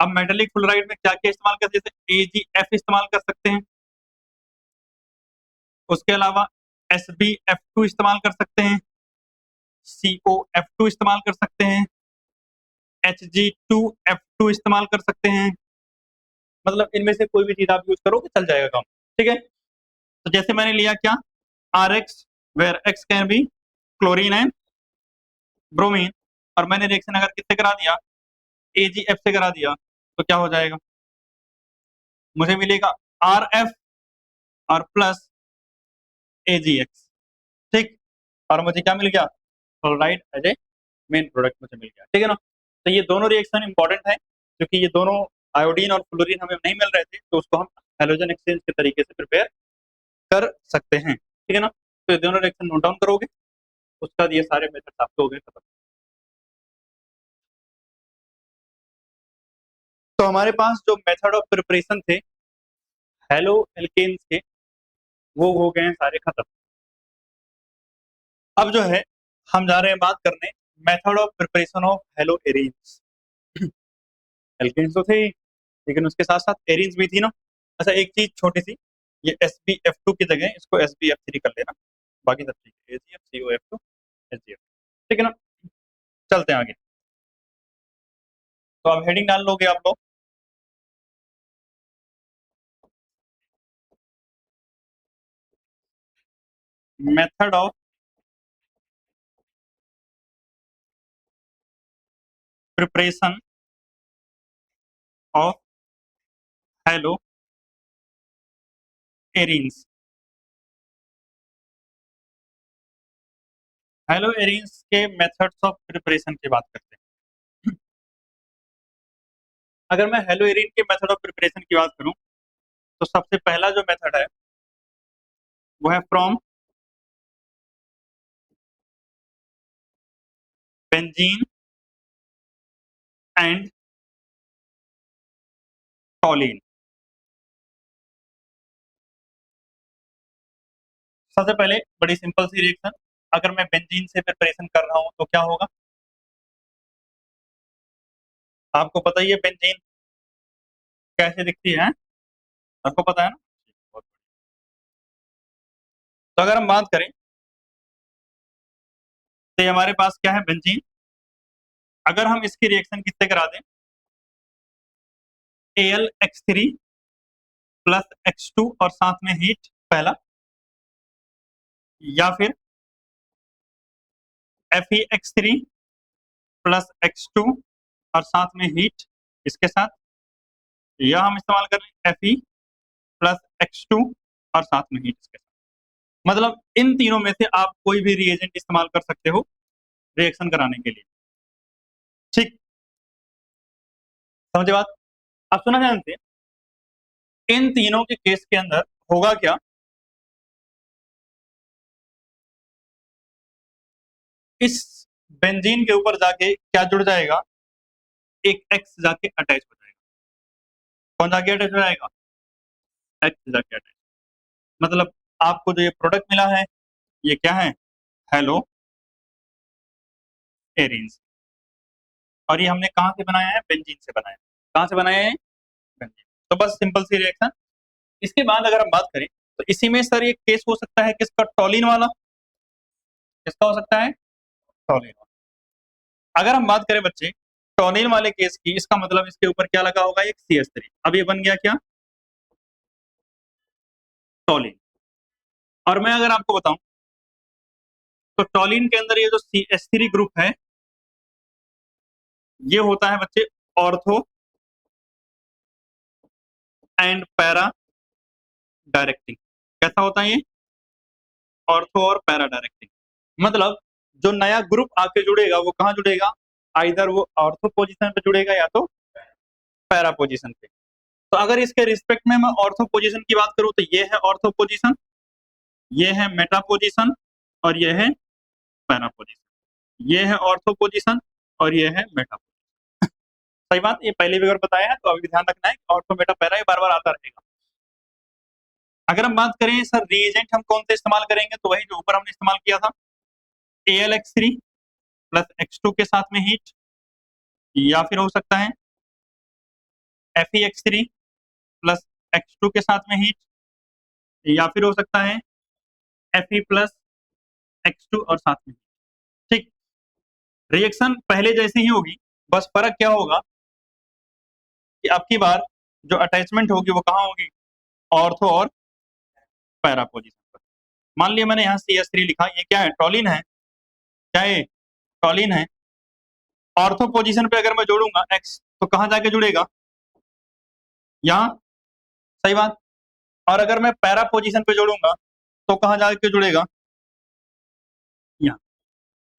अब मेटालिक फ्लोराइड में क्या क्या इस्तेमाल करते हैं? जैसे AgF इस्तेमाल कर सकते हैं, उसके अलावा SbF2 इस्तेमाल कर सकते हैं, COF2 इस्तेमाल कर सकते हैं, Hg2F2 इस्तेमाल कर सकते हैं। मतलब इनमें से कोई भी चीज आप यूज करोगे चल जाएगा काम, ठीक है। तो जैसे मैंने लिया क्या, RX, where X can be chlorine and bromine, और मैंने रिएक्शन अगर किससे करा दिया, AgF से करा दिया, तो क्या हो जाएगा, मुझे मिलेगा RF और प्लस AgX, ठीक। और मुझे क्या मिल गया, chloride as a main product मुझे मिल गया, ठीक है ना। तो ये दोनों रिएक्शन इंपॉर्टेंट है, क्योंकि ये दोनों आयोडीन और फ्लोरीन हमें नहीं मिल रहे थे, तो उसको हम हेलोजन एक्सचेंज के तरीके से प्रिपेयर कर सकते हैं, ठीक है ना। तो ये दोनों रिएक्शन नोट डाउन करोगे, उसका ये सारे मेथड्स आपको हो गए खत्म। तो हमारे पास जो मेथड ऑफ प्रिपरेशन थे हेलो एल्केन्स के, वो हो गए हैं सारे खत्म। अब जो है हम जा रहे हैं बात करने method of preparation of haloarenes. Alkanes तो थे ही, लेकिन उसके साथ साथ एरीन्स भी थी ना। अच्छा एक चीज छोटी सी, ये SbF2 की जगह इसको SbF3 कर लेना, बाकी सब ठीक है, AgF, CO F2, HgF, ठीक है ना। चलते हैं आगे। तो अब हेडिंग डाल लोगे आप लोग, method of preparation of hello arenes. Hello arenes के मेथड्स ऑफ प्रिपरेशन की बात करते हैं। अगर मैं हेलो एरीन के मेथड ऑफ प्रिपरेशन की बात करूं, तो सबसे पहला जो मेथड है वो है फ्रॉम बेंजीन एंड टॉलिन। सबसे पहले बड़ी सिंपल सी रिएक्शन, अगर मैं बेंजीन से प्रिपरेशन कर रहा हूं तो क्या होगा, आपको पता ही है बेंजीन कैसे दिखती है, आपको पता है ना। तो अगर हम बात करें तो ये हमारे पास क्या है, बेंजीन। अगर हम इसकी रिएक्शन किससे करा दें, AlX3 प्लस X2 और साथ में हीट पहला, या फिर FeX3 प्लस X2 और साथ में हीट इसके साथ, या हम इस्तेमाल कर लें Fe प्लस X2 और साथ में हीट इसके साथ। मतलब इन तीनों में से आप कोई भी रिएजेंट इस्तेमाल कर सकते हो रिएक्शन कराने के लिए, ठीक, समझे बात। आप सुना जानते, इन तीनों के केस के अंदर होगा क्या, इस बेंजीन के ऊपर जाके क्या जुड़ जाएगा, एक एक्स जाके अटैच हो जाएगा। कौन जाके अटैच हो जाएगा, एक्स जाके अटैच। मतलब आपको जो ये प्रोडक्ट मिला है ये क्या है, हेलो एरीन्स, और ये हमने कहां से बनाया है, बेंजीन से बनाया है। कहां से बनाया है, बेंजीन। तो बस सिंपल सी रिएक्शन। इसके बाद अगर हम बात करें तो इसी में सर एक केस हो सकता है किसका, टॉलिन वाला। किसका हो सकता है, टॉलिन वाला। अगर हम बात करें बच्चे टॉनिल वाले केस की, इसका मतलब इसके ऊपर क्या लगा होगा, एक CH3। अब ये बन गया क्या, टॉलिन। और मैं अगर आपको बताऊं तो टॉलिन के अंदर ये जो CH3 ग्रुप है ये होता है बच्चे ऑर्थो एंड पैरा डायरेक्टिंग। कैसा होता है ये, ऑर्थो और पैरा डायरेक्टिंग। मतलब जो नया ग्रुप आके जुड़ेगा वो कहां जुड़ेगा, आइदर वो ऑर्थो पोजीशन पे जुड़ेगा या तो पैरा पोजीशन पे। तो अगर इसके रिस्पेक्ट में मैं ऑर्थो पोजीशन की बात करूं तो ये है ऑर्थो पोजीशन, ये है मेटा पोजीशन, और ये है पैरा पोजीशन। ये है ऑर्थो पोजीशन और ये है मेटा पोजीशन। सही बात, ये पहले भी अगर बताया है तो अभी ध्यान रखना है, ऑर्थो मेटा पैरा ये बार बार आता रहेगा। अगर हम बात करें सर रिएजेंट हम कौन से इस्तेमाल करेंगे, तो वही जो ऊपर हमने इस्तेमाल किया था, AlX3 प्लस X2 के साथ में हीट, या फिर हो सकता है FeX3 प्लस X2 के साथ में हीट, या फिर हो सकता है Fe प्लस X2 और साथ में हीट। ठीक, रिएक्शन पहले जैसी ही होगी, बस फर्क क्या होगा कि अब की बार जो अटैचमेंट होगी वो कहाँ होगी, ऑर्थो और पैरा पोजीशन पर। मान लिया मैंने यहाँ CH3 लिखा, ये क्या है, टॉलिन है, क्या है, टॉलिन है। ऑर्थो पोजीशन पे अगर मैं जोड़ूंगा एक्स तो कहाँ जाके जुड़ेगा, यहाँ, सही बात। और अगर मैं पैरा पोजीशन पे जोड़ूंगा तो कहाँ जाके जुड़ेगा, यहाँ,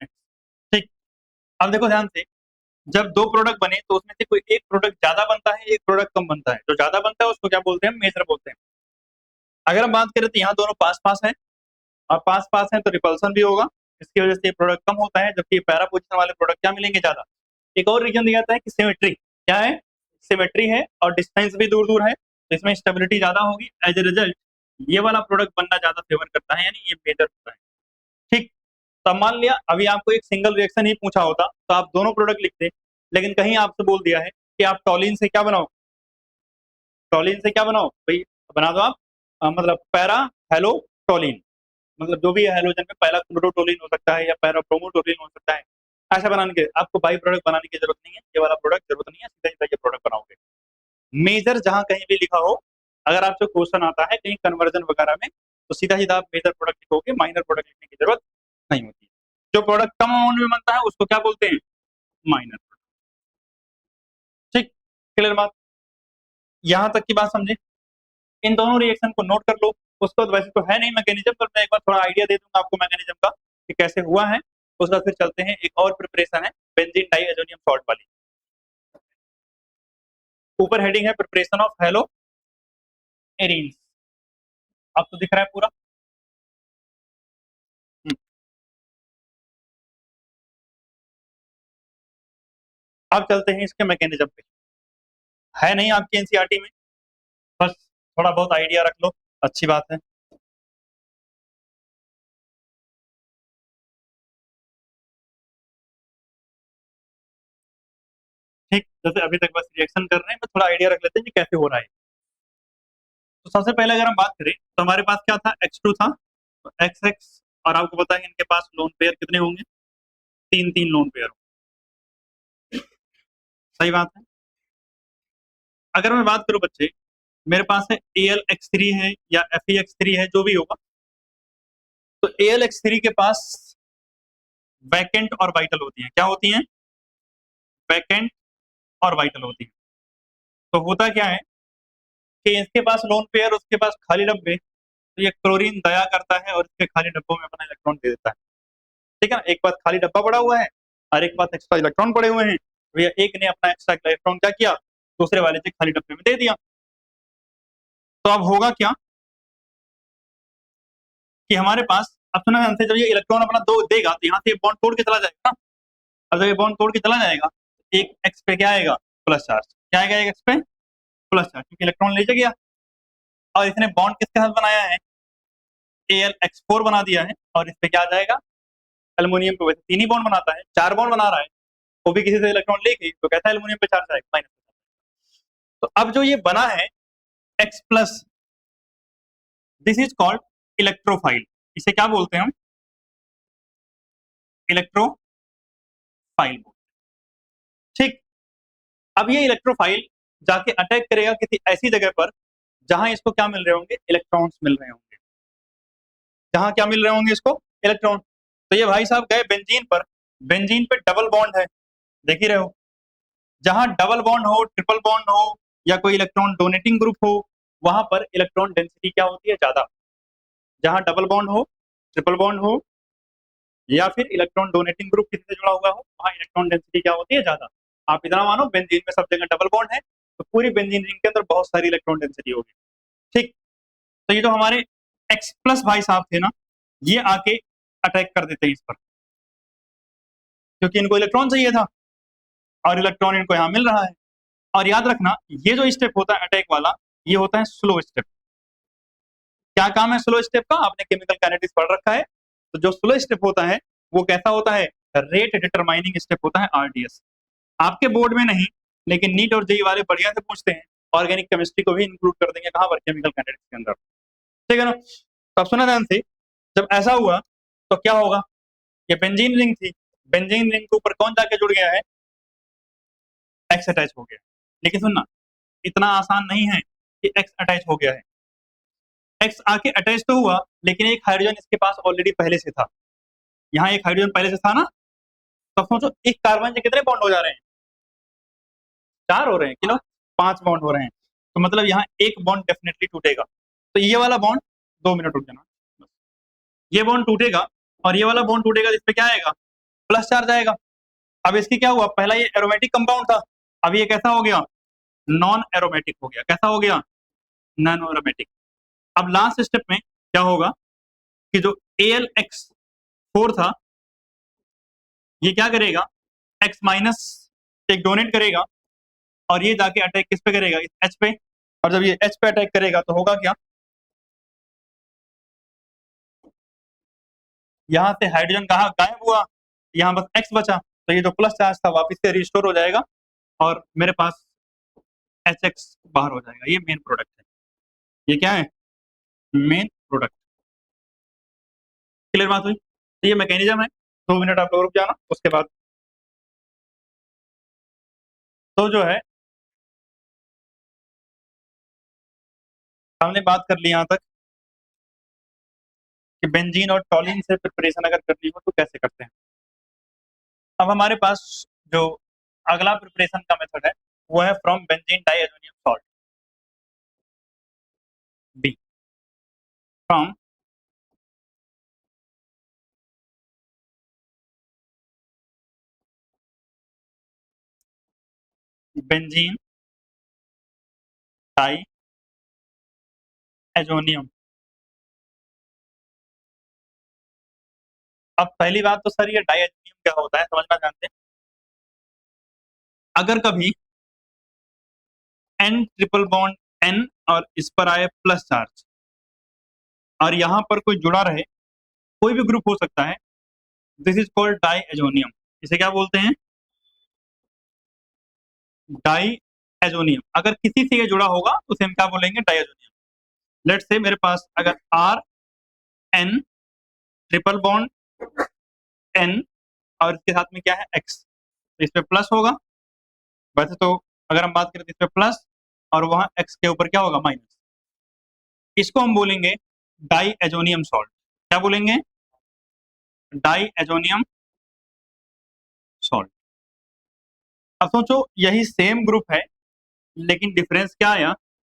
X। ठीक, अब देखो ध्यान से, जब दो प्रोडक्ट बने तो उसमें से कोई एक प्रोडक्ट ज्यादा बनता है, एक प्रोडक्ट कम बनता है। जो ज्यादा बनता है उसको क्या बोलते हैं, मेजर बोलते हैं। अगर हम बात करें तो यहाँ दोनों पास पास है, और पास पास है तो रिपल्सन भी होगा, इसकी वजह से प्रोडक्ट कम होता है, जबकि पैरा पोजीशन वाले प्रोडक्ट क्या मिलेंगे, ज्यादा। एक और रीजन दिया जाता है कि सिमेट्री, क्या है, सिमेट्री है और डिस्टेंस भी दूर दूर है, तो इसमें स्टेबिलिटी ज्यादा होगी। एज ए रिजल्ट ये वाला प्रोडक्ट बनना ज्यादा फेवर करता है, यानी ये मेजर होता है। ठीक। तो अब मान लिया अभी आपको एक सिंगल रिएक्शन ही पूछा होता तो आप दोनों प्रोडक्ट लिखते, लेकिन कहीं आपसे बोल दिया है कि आप टॉलिन से क्या बनाओ, टॉलिन से क्या बनाओ भाई, बना दो आप मतलब पैरा हेलो टॉलिन, मतलब जो भी है हेलोजन में पहला क्लोरोटोलिन हो सकता है या पैरा ब्रोमोटोलिन हो सकता है। ऐसा बनाने के आपको बाई प्रोडक्ट बनाने की जरूरत नहीं है, ये वाला प्रोडक्ट जरूरत नहीं है, सीधा सीधा ये प्रोडक्ट बनाओगे। मेजर जहां कहीं भी लिखा हो, अगर आपसे क्वेश्चन आता है कहीं कन्वर्जन वगैरह में, तो सीधा सीधा आप मेजर प्रोडक्ट लिखोगे, माइनर प्रोडक्ट लिखने की जरूरत नहीं होती। जो प्रोडक्ट कम अमाउंट में बनता है उसको क्या बोलते हैं, माइनर। ठीक, क्लियर बात, यहां तक की बात समझे। इन दोनों रिएक्शन को नोट कर लो। उसके बाद वैसे तो है नहीं मैकेनिज्म, पर मैं एक बार थोड़ा आइडिया दे दूंगा आपको मैकेनिज्म का कि कैसे हुआ है। उसके बाद फिर चलते हैं, एक और प्रिपरेशन है बेंजीन डाइएजोनियम सॉल्ट वाली। ऊपर हेडिंग है प्रिपरेशन ऑफ हेलो एरीन्स, अब तो दिख रहा है पूरा। हम्म, अब चलते हैं इसके मैकेनिज्म पे। है नहीं आपकी एनसीईआरटी में, बस थोड़ा बहुत आइडिया रख लो, अच्छी बात है। ठीक, जैसे अभी तक बस रिएक्शन कर रहे हैं, बस थोड़ा आइडिया रख लेते हैं कि कैसे हो रहा है। तो सबसे पहले अगर हम बात करें तो हमारे पास क्या था, X2 था, तो XX, और आपको पता है इनके पास लोन पेयर कितने होंगे, तीन तीन लोन पेयर। सही बात है। अगर मैं बात करूं बच्चे, मेरे पास है AlX3 है या FeX3 है, जो भी होगा, तो AlX3 के पास वैकेंट और वाइटल होती हैं। क्या होती हैं, वैकेंट और वाइटल होती हैं। तो होता क्या है कि इसके पास लोन पेयर, उसके पास खाली डब्बे, तो ये क्लोरीन दया करता है और इसके खाली डब्बों में अपना इलेक्ट्रॉन दे देता है। ठीक है ना, एक पास खाली डब्बा पड़ा हुआ है और एक पास एक्स्ट्रा इलेक्ट्रॉन पड़े हुए हैं, भैया एक ने अपना एक्स्ट्रा इलेक्ट्रॉन क्या किया, दूसरे वाले से खाली डब्बे में दे दिया। तो अब होगा क्या कि हमारे पास, अब सुना ध्यान से, जब ये इलेक्ट्रॉन अपना दो देगा तो यहाँ से बॉन्ड तोड़ के चला जाएगा ना, और जब ये बॉन्ड तोड़ के चला जाएगा, एक एक्स पे क्या आएगा, प्लस चार्ज। क्या आएगा एक एक्स पे, प्लस चार्ज, क्योंकि इलेक्ट्रॉन ले गया। और इसने बॉन्ड किसके साथ बनाया है, AlX4 बना दिया है, और इस पे क्या आ जाएगा, एल्यूमिनियम पे। वैसे तीन ही बॉन्ड बनाता है, चार बॉन्ड बना रहा है, वो भी किसी से इलेक्ट्रॉन लेके, तो कैसा एल्यूमिनियम पे चार्ज आएगा, माइनस। तो अब जो ये बना है X plus, this is called electrophile. इसे क्या बोलते हैं हम, इलेक्ट्रोफाइल बोलते हैं। ठीक। अब ये इलेक्ट्रोफाइल जाके अटैक करेगा किसी ऐसी जगह पर जहां इसको क्या मिल रहे होंगे, इलेक्ट्रॉन्स मिल रहे होंगे। जहां क्या मिल रहे होंगे इसको, इलेक्ट्रॉन। तो ये भाई साहब गए बेंजीन पर, बेंजीन पे डबल बॉन्ड है, देख ही रहे हो। जहां डबल बॉन्ड हो, ट्रिपल बॉन्ड हो, या कोई इलेक्ट्रॉन डोनेटिंग ग्रुप हो, वहां पर इलेक्ट्रॉन डेंसिटी क्या होती है, ज्यादा। जहां डबल बॉन्ड हो, ट्रिपल बॉन्ड हो, या फिर इलेक्ट्रॉन डोनेटिंग ग्रुप किसी से जुड़ा हुआ हो, वहां इलेक्ट्रॉन डेंसिटी क्या होती है, ज्यादा। आप इतना मानो बेंजीन में सब जगह डबल बॉन्ड है, तो पूरी बेंजीन रिंग के अंदर बहुत सारी इलेक्ट्रॉन डेंसिटी होगी। ठीक। तो ये जो हमारे एक्स प्लस भाई साहब थे ना, ये आके अटैक कर देते हैं इस पर, क्योंकि इनको इलेक्ट्रॉन चाहिए था और इलेक्ट्रॉन इनको यहाँ मिल रहा है। और याद रखना, ये जो स्टेप होता है अटैक वाला, ये होता है स्लो स्टेप। क्या काम है स्लो स्टेप का, आपने केमिकल काइनेटिक्स पढ़ रखा है। तो जो स्लो स्टेप होता है वो कैसा होता है, रेट डिटरमाइनिंग स्टेप होता है, RDS। आपके बोर्ड में नहीं, लेकिन नीट और जेई वाले बढ़िया से पूछते हैं, ऑर्गेनिक केमिस्ट्री को भी इंक्लूड कर देंगे कहां पर, केमिकल काइनेटिक्स के अंदर। ठीक है ना। तो अब सुना ध्यान से, जब ऐसा हुआ तो क्या होगा, ये बेंजीन रिंग थी, बेंजीन रिंग के ऊपर कौन जाके जुड़ गया है, एक्स अटैच हो गया। लेकिन सुनना, इतना आसान नहीं है कि एक्स अटैच हो गया है। एक्स आके अटैच तो हुआ, लेकिन एक हाइड्रोजन इसके पास ऑलरेडी पहले से था। यहाँ एक हाइड्रोजन पहले से था ना, तो सोचो एक कार्बन से कितने बॉन्ड हो जा रहे हैं, चार हो रहे हैं, किलो पांच बॉन्ड हो रहे हैं। तो मतलब यहाँ एक बॉन्ड डेफिनेटली टूटेगा। तो ये वाला बॉन्ड, 2 मिनट रुक जाना, ये बॉन्ड टूटेगा और ये वाला बॉन्ड टूटेगा, इस पे क्या आएगा, प्लस चार्ज आएगा। अब इसकी क्या हुआ, पहला ये एरोमेटिक कंपाउंड था, अब ये कैसा हो गया, नॉन एरोमेटिक हो गया। कैसा हो गया, नॉन एरोमेटिक। अब लास्ट स्टेप में क्या होगा कि जो AlX4 था, ये क्या करेगा, एक्स माइनस एक डोनेट करेगा, और ये जाके अटैक किस पे करेगा, इस H पे। और जब ये H पे अटैक करेगा तो होगा क्या, यहाँ से हाइड्रोजन कहाँ गायब हुआ, यहाँ बस X बचा, तो ये जो प्लस चार्ज था वापस से रिस्टोर हो जाएगा और मेरे पास HX बाहर हो जाएगा। ये मेन प्रोडक्ट है। ये क्या है? Main product. क्लियर बात हुई? तो ये मैकेनिज्म है। 2 मिनट आप लोग रुक जाना, उसके बाद तो जो है हमने बात कर ली यहाँ तक कि बेंजीन और टॉलिन से प्रिपरेशन अगर करनी हो तो कैसे करते हैं। अब हमारे पास जो अगला प्रिपरेशन का मेथड है वो है from benzene diazonium salt, B from benzene diazonium. अब पहली बात तो सर ये डाइएजोनियम क्या होता है समझना जानते हैं। अगर कभी N ट्रिपल बॉन्ड N और इस पर आए प्लस चार्ज और यहाँ पर कोई जुड़ा रहे, कोई भी ग्रुप हो सकता है, this is called diazonium. इसे क्या बोलते हैं? Diazonium. अगर किसी से ये जुड़ा होगा तो उसे हम क्या बोलेंगे? Die azonium. लेट्स से मेरे पास अगर R N triple bond N और इसके साथ में क्या है X, तो इस पे प्लस होगा। वैसे तो अगर हम बात करें तो इस पे प्लस और वहां X के ऊपर क्या होगा? माइनस। इसको हम बोलेंगे डाई एजोनियम सॉल्ट। क्या बोलेंगे? Diazonium salt. अब सोचो यही सेम ग्रुप है लेकिन डिफरेंस क्या आया?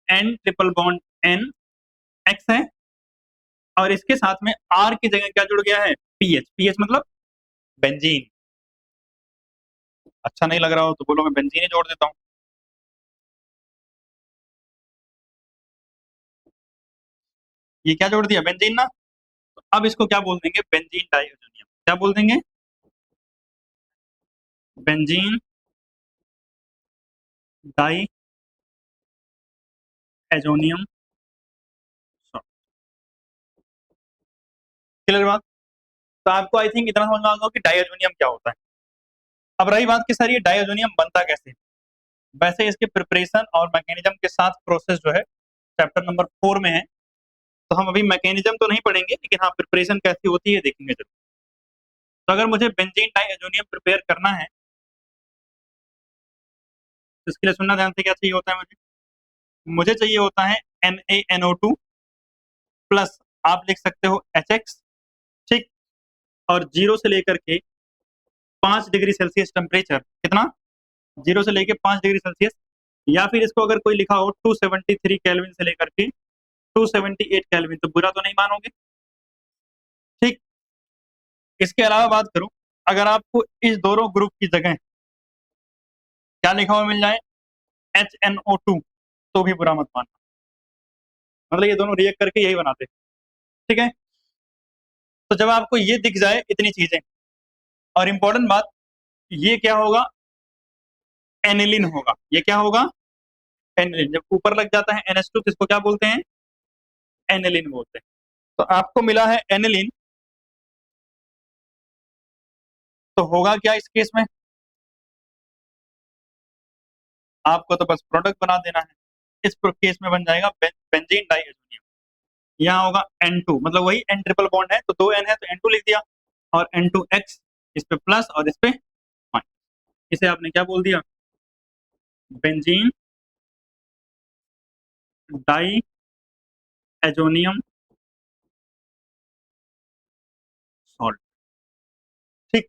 N triple bond N X है और इसके साथ में R की जगह क्या जुड़ गया है? PH। PH मतलब बेंजीन। अच्छा नहीं लग रहा हो तो बोलो मैं बेंजीन ही जोड़ देता हूँ। ये क्या जोड़ दिया? बेंजीन ना। तो अब इसको क्या बोल देंगे? Benzene diazonium. क्या बोल देंगे? Benzene diazonium salt. Clear बात? तो आपको आई थिंक इतना समझ में आ गया कि डाइएजोनियम क्या होता है। अब रही बात कि सर ये डाइएजोनियम बनता कैसे। वैसे इसके प्रिपरेशन और मैकेनिज्म के साथ प्रोसेस जो है चैप्टर नंबर 4 में है, तो हम अभी मैकेनिज्म तो नहीं पढ़ेंगे लेकिन हाँ प्रिपरेशन कैसी होती है देखेंगे जरूर। तो अगर मुझे बेंजीन डाइएजोनियम प्रिपेयर करना है तो इसके लिए सुनना ध्यान से क्या चाहिए होता है मुझे। मुझे चाहिए होता है NaNO2 प्लस आप लिख सकते हो HX, ठीक। और 0 से लेकर के 5 डिग्री सेल्सियस टेम्परेचर, कितना? 0 से लेकर 5 डिग्री सेल्सियस। या फिर इसको अगर कोई लिखा हो 273 केल्विन से लेकर के 278 केल्विन, तो बुरा तो नहीं मानोगे, ठीक। इसके अलावा बात करूं, अगर आपको इस दोनों ग्रुप की जगह क्या लिखा हुआ मिल जाए? HNO2, तो भी बुरा मत मानना। मतलब ये दोनों रिएक्ट करके यही बनाते हैं, ठीक है। तो जब आपको ये दिख जाए इतनी चीजें, और इंपॉर्टेंट बात, ये क्या होगा? एनिलिन होगा। ये क्या होगा? एनिलिन। जब ऊपर लग जाता है NH2 तो इसको क्या बोलते हैं? एनिलिन बोलते हैं। तो आपको मिला है एनिलिन, तो होगा क्या इस केस में? आपको तो बस प्रोडक्ट बना देना है। इस केस में बन जाएगा बेंजीन डाइएजोनियम। यहाँ होगा N2, मतलब वही N ट्रिपल बॉन्ड है तो 2 N है तो N2 लिख दिया, और N2X इस पे प्लस और इस पे माइनस। इसे आपने क्या बोल दिया? बेंजीन डाई एजोनियम सॉल्ट, ठीक।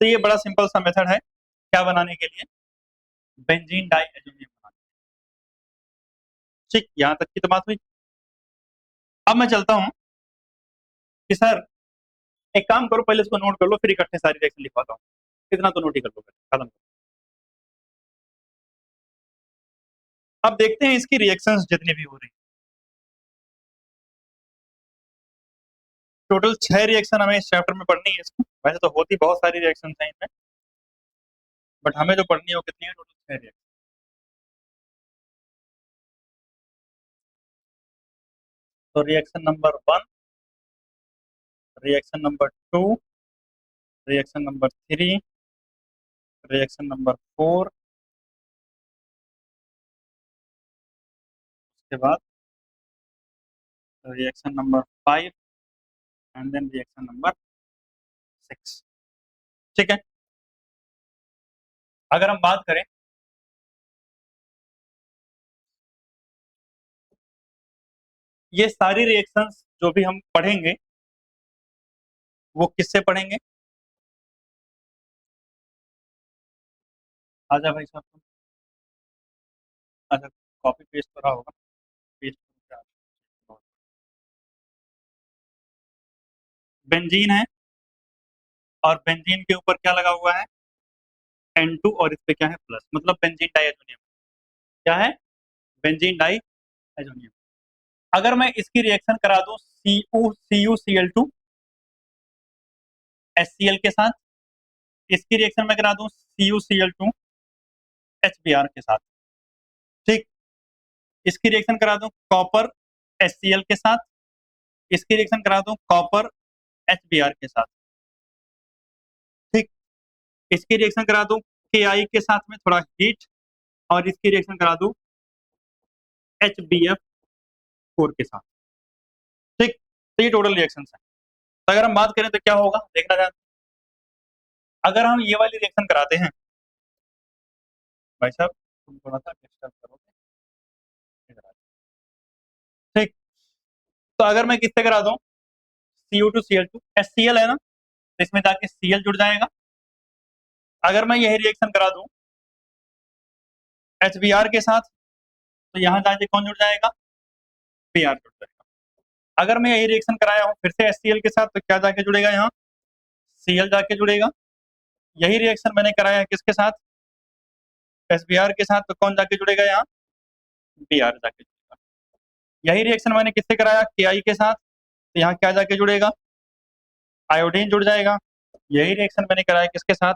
तो ये बड़ा सिंपल सा मेथड है क्या बनाने के लिए? बेंजीन डाई एजोनियम बनाने। ठीक, यहाँ तक की तो बात हुई। अब मैं चलता हूँ कि सर एक काम करो, पहले इसको नोट कर लो फिर इकट्ठे सारी रिएक्शन लिखवाता हूँ। इतना तो नोट ही कर लो पहले, खत्म। अब देखते हैं इसकी रिएक्शंस जितनी भी हो रही। टोटल 6 रिएक्शन हमें इस चैप्टर में पढ़नी है इसमें। वैसे तो होती बहुत सारी रिएक्शन है इनमें, बट हमें जो पढ़नी है वो कितनी है? Total 6 reaction. तो reaction number 1, reaction number 2, reaction number 3, reaction number 4, उसके बाद reaction number 5 and then reaction number 6। ठीक है, अगर हम बात करें ये सारी रिएक्शंस जो भी हम पढ़ेंगे वो किससे पढ़ेंगे? आजा भाई साहब तुम। अच्छा, कॉपी पेस्ट करा होगा, पेस्ट। बेंजीन है और बेंजीन के ऊपर क्या लगा हुआ है? N2, और इस पे क्या है? प्लस, मतलब बेंजीन डाइएजोनियम। क्या है? Benzene diazonium. अगर मैं इसकी रिएक्शन करा दूं CuCl2 HCl के साथ, इसकी रिएक्शन में करा दूं CuCl2 HBr के साथ, ठीक। इसकी रिएक्शन करा दूं कॉपर HCl के साथ, इसकी रिएक्शन करा दूं कॉपर HBr के साथ, ठीक। इसकी रिएक्शन करा दूं Ki के साथ में थोड़ा हीट, और इसकी रिएक्शन करा दूं HBF4 के साथ, ठीक। तो ये टोटल रिएक्शन है। तो अगर हम बात करें तो क्या होगा देखना चाहते हैं। अगर हम ये वाली रिएक्शन कराते हैं, भाई साहब तुम थोड़ा सा डिस्टर्ब करोगे, ठीक। तो अगर मैं किससे करा दूं Cu2Cl2, HCl है ना, तो इसमें जाके Cl जुड़ जाएगा। अगर मैं यही रिएक्शन करा दूं HBr के साथ, तो यहाँ जाके कौन जुड़ जाएगा? Br जुड़ जाएगा। अगर मैं यही रिएक्शन कराया हूँ फिर से HCl के साथ, तो क्या जाके जुड़ेगा? यहाँ Cl जाके जुड़ेगा। यही रिएक्शन मैंने कराया है किसके साथ? HBr के साथ, तो कौन जाके जुड़ेगा? यहाँ Br जाके जुड़ेगा। यही रिएक्शन मैंने किससे कराया? Ki के साथ, तो यहाँ क्या जाके जुड़ेगा? आयोडीन जुड़ जाएगा। यही रिएक्शन मैंने कराया किसके साथ?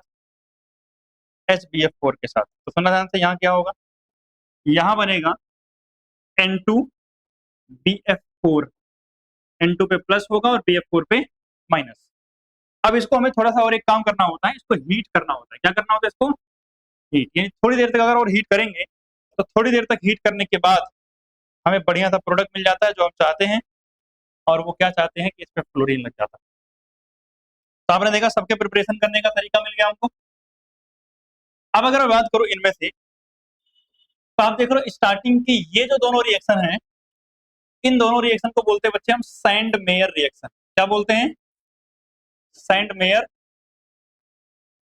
HBF4 के साथ। तो सुनना ध्यान से, यहाँ क्या होगा? यहाँ बनेगा N2BF4, N2 पे प्लस होगा और BF4 पे माइनस। अब इसको हमें थोड़ा सा और एक काम करना होता है, इसको हीट करना होता है। क्या करना होता है? इसको हीट, यानी थोड़ी देर तक अगर और हीट करेंगे तो थोड़ी देर तक हीट करने के बाद हमें बढ़िया सा प्रोडक्ट मिल जाता है जो हम चाहते हैं, और वो क्या चाहते हैं कि इस पे फ्लोरीन लग जाता है। तो आपने देखा सबके प्रिपरेशन करने का तरीका मिल गया हमको। अब अगर मैं बात करूं इनमें से, तो आप देख रहे हो स्टार्टिंग की ये जो दोनों रिएक्शन हैं, इन दोनों रिएक्शन को बोलते हैं बच्चे हम सैंड मेयर रिएक्शन। क्या बोलते हैं? Sand mayor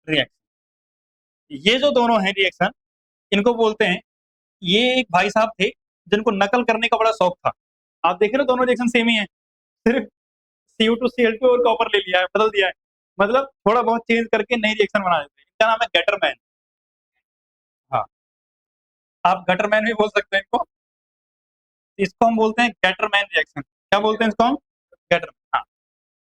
reaction. ये जो दोनों हैं रिएक्शन, इनको बोलते हैं, ये एक भाई साहब थे जिनको नकल करने का बड़ा शौक था। आप देख रहे हो दोनों रिएक्शन सेम ही है, सिर्फ Cu2Cl2 और कॉपर ले लिया है, बदल दिया है, मतलब थोड़ा बहुत चेंज करके नई रिएक्शन बना देते हैं। इनका नाम है गटरमैन। हाँ, आप गटरमैन भी बोल सकते हैं इनको। इसको हम बोलते हैं गटरमैन रिएक्शन। क्या बोलते हैं इसको हम? गटरमैन। हाँ।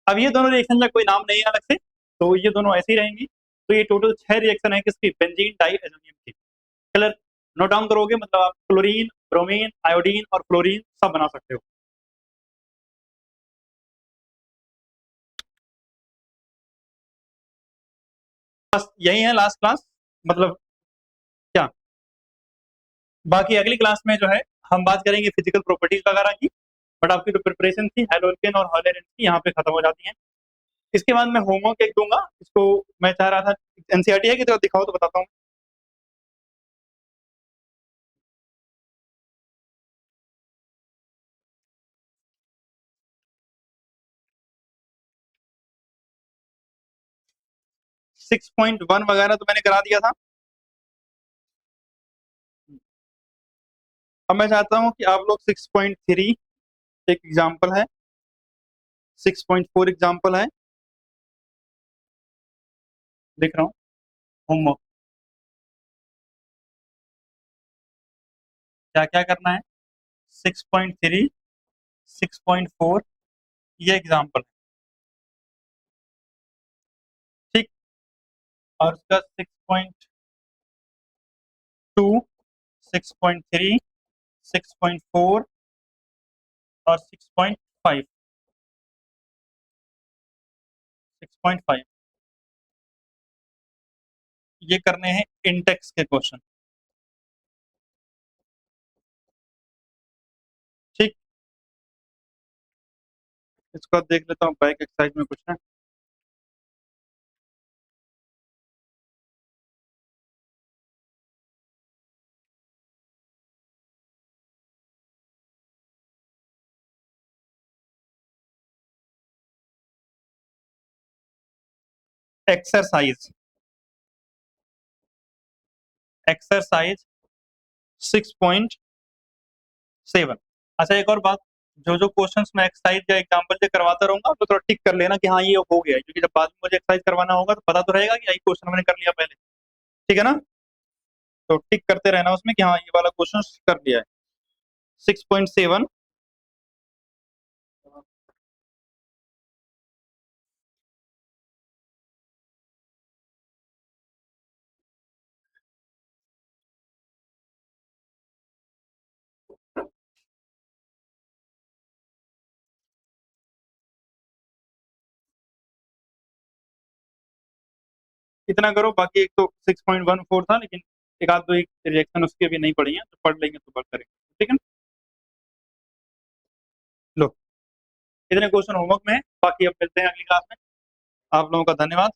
अब ये दोनों रिएक्शन का कोई नाम नहीं है अलग से, तो ये दोनों ऐसी रहेंगी। तो ये टोटल 6 रिएक्शन है किसकी? बेंजीन डाइएजोनियम की। कलर नोट डाउन करोगे, मतलब आप क्लोरीन, ब्रोमीन, आयोडीन और फ्लोरीन सब बना सकते हो। बस यही है लास्ट क्लास, मतलब क्या, बाकी अगली क्लास में जो है हम बात करेंगे फिजिकल प्रॉपर्टीज वगैरह की। बट आपकी जो प्रिपरेशन थी हेलोल्केन और हॉलेरेंट की, यहाँ पे खत्म हो जाती है। इसके बाद मैं होमवर्क एक दूंगा, इसको मैं चाह रहा था एनसीईआरटी है कि तो दिखाओ तो बताता हूँ। 6.1 वगैरह तो मैंने करा दिया था। अब मैं चाहता हूँ कि आप लोग 6.3 एक एग्जाम्पल है, 6.4 एग्जाम्पल है, लिख रहा हूँ होमवर्क। क्या क्या करना है? 6.3, 6.4, ये एग्जाम्पल है, ठीक। और उसका 6.2, 6.3, 6.4 और 6.5, 6.5 ये करने हैं इंडेक्स के क्वेश्चन। ठीक, इसको देख लेता हूँ बैक एक्सरसाइज में कुछ है। Exercise exercise 6.7। अच्छा एक और बात, जो जो क्वेश्चंस मैं एक्सरसाइज या एग्जांपल से करवाता रहूंगा तो थोड़ा टिक कर लेना कि हाँ ये हो गया है, क्योंकि जब बाद में मुझे एक्सरसाइज करवाना होगा तो पता तो रहेगा कि यही क्वेश्चन मैंने कर लिया पहले। ठीक है ना, तो टिक करते रहना उसमें कि हाँ ये वाला क्वेश्चन कर लिया है। 6.7 इतना करो, बाकी एक तो 6.14 था, लेकिन एक आध दो एक रिएक्शन उसके भी नहीं पड़ी है, तो पढ़ लेंगे तो बात करेंगे। ठीक है, लो इतने क्वेश्चन होमवर्क में है, बाकी अब मिलते हैं अगली क्लास में। आप लोगों का धन्यवाद।